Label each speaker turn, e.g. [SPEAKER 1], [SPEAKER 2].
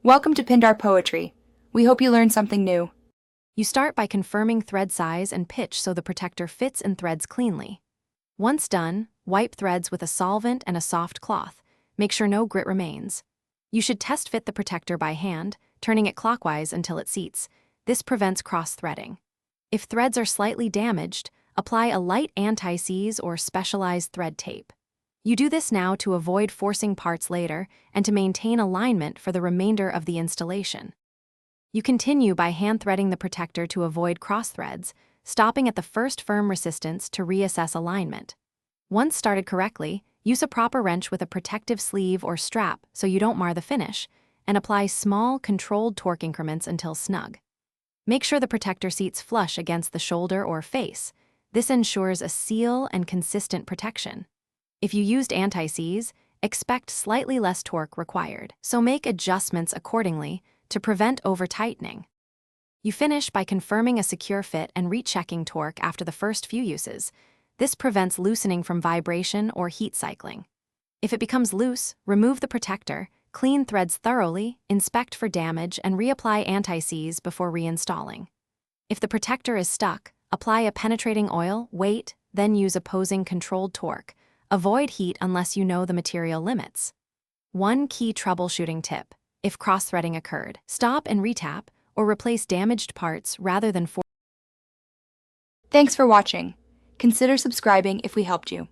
[SPEAKER 1] Welcome to Pindar Poetry. We hope you learned something new.
[SPEAKER 2] You start by confirming thread size and pitch so the protector fits and threads cleanly. Once done, wipe threads with a solvent and a soft cloth. Make sure no grit remains. You should test fit the protector by hand, turning it clockwise until it seats. This prevents cross-threading. If threads are slightly damaged, apply a light anti-seize or specialized thread tape. You do this now to avoid forcing parts later and to maintain alignment for the remainder of the installation. You continue by hand-threading the protector to avoid cross-threads, stopping at the first firm resistance to reassess alignment. Once started correctly, use a proper wrench with a protective sleeve or strap so you don't mar the finish, and apply small, controlled torque increments until snug. Make sure the protector seats flush against the shoulder or face. This ensures a seal and consistent protection. If you used anti-seize, expect slightly less torque required, so make adjustments accordingly to prevent over-tightening. You finish by confirming a secure fit and rechecking torque after the first few uses. This prevents loosening from vibration or heat cycling. If it becomes loose, remove the protector, clean threads thoroughly, inspect for damage, and reapply anti-seize before reinstalling. If the protector is stuck, apply a penetrating oil, wait, then use opposing controlled torque. Avoid heat unless you know the material limits. One key troubleshooting tip: if cross-threading occurred, stop and retap or replace damaged parts rather than
[SPEAKER 1] Thanks for watching. Consider subscribing if we helped you.